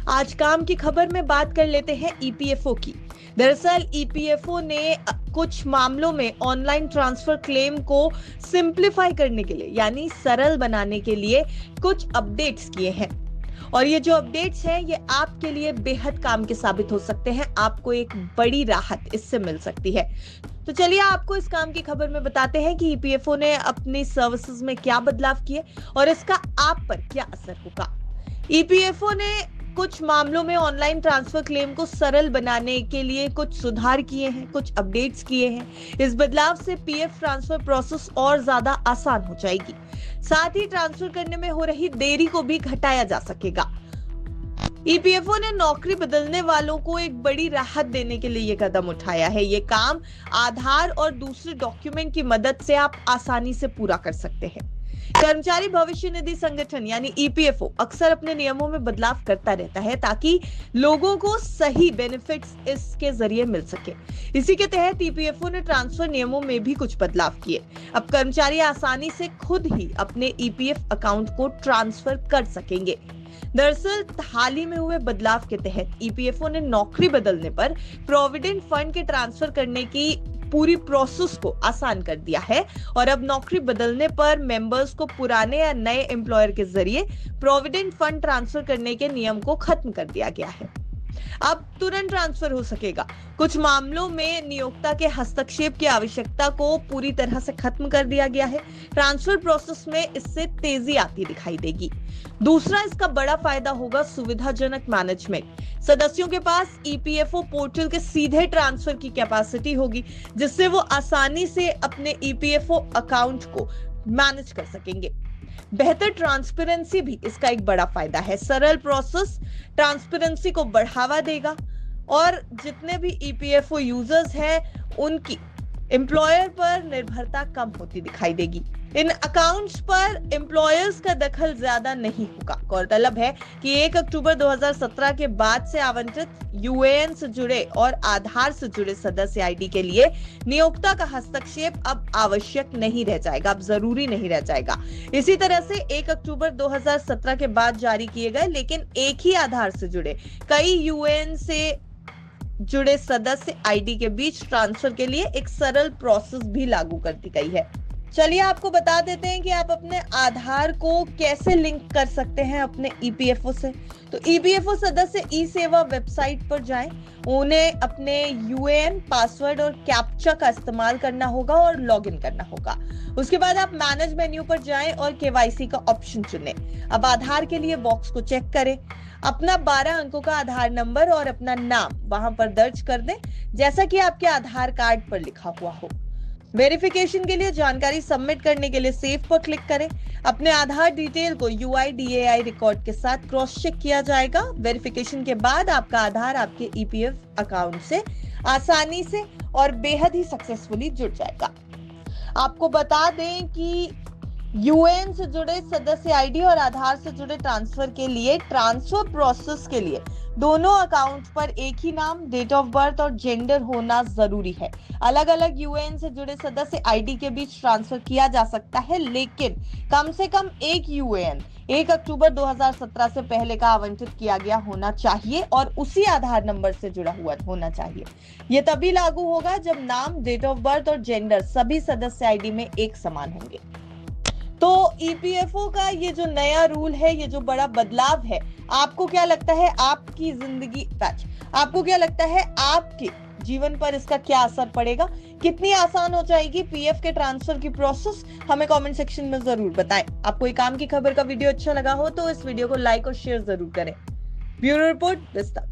आज काम की खबर में बात कर लेते हैं ईपीएफओ की। दरअसल ईपीएफओ ने कुछ मामलों में ऑनलाइन ट्रांसफर क्लेम को सिंप्लीफाई करने के लिए यानी सरल बनाने के लिए कुछ अपडेट्स किए हैं। और ये जो अपडेट्स हैं ये आपके लिए बेहद काम के साबित हो सकते हैं। आपको एक बड़ी राहत इससे मिल सकती है। तो चलिए आपको इस काम की खबर में बताते हैं कि ईपीएफओ ने अपनी सर्विसेज में क्या बदलाव किए और इसका आप पर क्या असर होगा। ईपीएफओ ने कुछ मामलों में ऑनलाइन ट्रांसफर क्लेम को सरल बनाने के लिए कुछ सुधार किए हैं, कुछ अपडेट्स किए हैं। इस बदलाव से पीएफ ट्रांसफर प्रोसेस और ज्यादा आसान हो जाएगी। साथ ही ट्रांसफर करने में हो रही देरी को भी घटाया जा सकेगा। ईपीएफओ ने नौकरी बदलने वालों को एक बड़ी राहत देने के लिए ये कदम उठाया है। ये काम आधार और दूसरे डॉक्यूमेंट की मदद से आप आसानी से पूरा कर सकते हैं। कर्मचारी भविष्य निधि संगठन यानी ईपीएफओ अक्सर अपने नियमों में बदलाव करता रहता है ताकि लोगों को सही बेनिफिट्स इसके जरिए मिल सके। इसी के तहत ईपीएफओ ने ट्रांसफर नियमों में भी कुछ बदलाव किए। अब कर्मचारी आसानी से खुद ही अपने ईपीएफ अकाउंट को ट्रांसफर कर सकेंगे। दरअसल हाल ही में हुए बदलाव के तहत ईपीएफओ ने नौकरी बदलने पर प्रोविडेंट फंड के ट्रांसफर करने की पूरी प्रोसेस को आसान कर दिया है और अब नौकरी बदलने पर मेंबर्स को पुराने या नए एम्प्लॉयर के जरिए प्रोविडेंट फंड ट्रांसफर करने के नियम को खत्म कर दिया गया है। अब तुरंत ट्रांसफर हो सकेगा। कुछ मामलों में नियोक्ता के हस्तक्षेप की आवश्यकता को पूरी तरह से खत्म कर दिया गया है। ट्रांसफर प्रोसेस में इससे तेजी आती दिखाई देगी। दूसरा इसका बड़ा फायदा होगा सुविधाजनक मैनेजमेंट। सदस्यों के पास ईपीएफओ पोर्टल के सीधे ट्रांसफर की कैपेसिटी होगी, जिससे वो आसानी से अपने ईपीएफओ अकाउंट को मैनेज कर सकेंगे। बेहतर ट्रांसपेरेंसी भी इसका एक बड़ा फायदा है। सरल प्रोसेस ट्रांसपेरेंसी को बढ़ावा देगा और जितने भी ईपीएफओ यूजर्स हैं उनकी एम्प्लॉयर पर निर्भरता कम होती दिखाई देगी। इन अकाउंट्स पर एम्प्लॉयर्स का दखल ज्यादा नहीं होगा। गौरतलब है कि 1 अक्टूबर 2017 के बाद से आवंटित यूएएन से जुड़े और आधार से जुड़े सदस्य आईडी के लिए नियोक्ता का हस्तक्षेप अब आवश्यक नहीं रह जाएगा, अब जरूरी नहीं रह जाएगा। इसी तरह से 1 अक्टूबर 2017 के बाद जारी किए गए लेकिन एक ही आधार से जुड़े कई यूएएन से जुड़े सदस्य आईडी के बीच ट्रांसफर के लिए एक सरल प्रोसेस भी लागू कर दी गई है। चलिए आपको बता देते हैं कि आप अपने आधार को कैसे लिंक कर सकते हैं अपने ईपीएफओ से। तो ईपीएफओ सदस्य ई सेवा वेबसाइट पर जाएं, उन्हें अपने यूएएन पासवर्ड और कैप्चा का इस्तेमाल करना होगा और लॉगिन करना होगा। उसके बाद आप मैनेज मेन्यू पर जाएं और केवाईसी का ऑप्शन चुनें। अब आधार के लिए बॉक्स को चेक करें, अपना 12 अंकों का आधार नंबर और अपना नाम वहां पर दर्ज कर दें जैसा कि आपके आधार कार्ड पर लिखा हुआ हो। वेरिफिकेशन के लिए जानकारी सबमिट करने के लिए सेव पर क्लिक करें। अपने आधार डिटेल को UIDAI रिकॉर्ड के साथ क्रॉस चेक किया जाएगा। वेरिफिकेशन के बाद आपका आधार आपके ईपीएफ अकाउंट से आसानी से और बेहद ही सक्सेसफुली जुड़ जाएगा। आपको बता दें कि यूएएन से जुड़े सदस्य आईडी और आधार से जुड़े ट्रांसफर के लिए ट्रांसफर प्रोसेस के लिए दोनों अकाउंट पर एक ही नाम, डेट ऑफ बर्थ और जेंडर होना जरूरी है। अलग अलग यूएएन से जुड़े सदस्य आईडी के बीच ट्रांसफर किया जा सकता है लेकिन कम से कम एक यूएएन 1 अक्टूबर 2017 से पहले का आवंटित किया गया होना चाहिए और उसी आधार नंबर से जुड़ा हुआ होना चाहिए। यह तभी लागू होगा जब नाम, डेट ऑफ बर्थ और जेंडर सभी सदस्य आईडी में एक समान होंगे। तो ईपीएफओ का ये जो नया रूल है, ये जो बड़ा बदलाव है, आपको क्या लगता है आपकी जिंदगी आपको क्या लगता है आपके जीवन पर इसका क्या असर पड़ेगा? कितनी आसान हो जाएगी पीएफ के ट्रांसफर की प्रोसेस? हमें कमेंट सेक्शन में जरूर बताएं। आपको ये काम की खबर का वीडियो अच्छा लगा हो तो इस वीडियो को लाइक और शेयर जरूर करें। ब्यूरो रिपोर्ट विस्तार।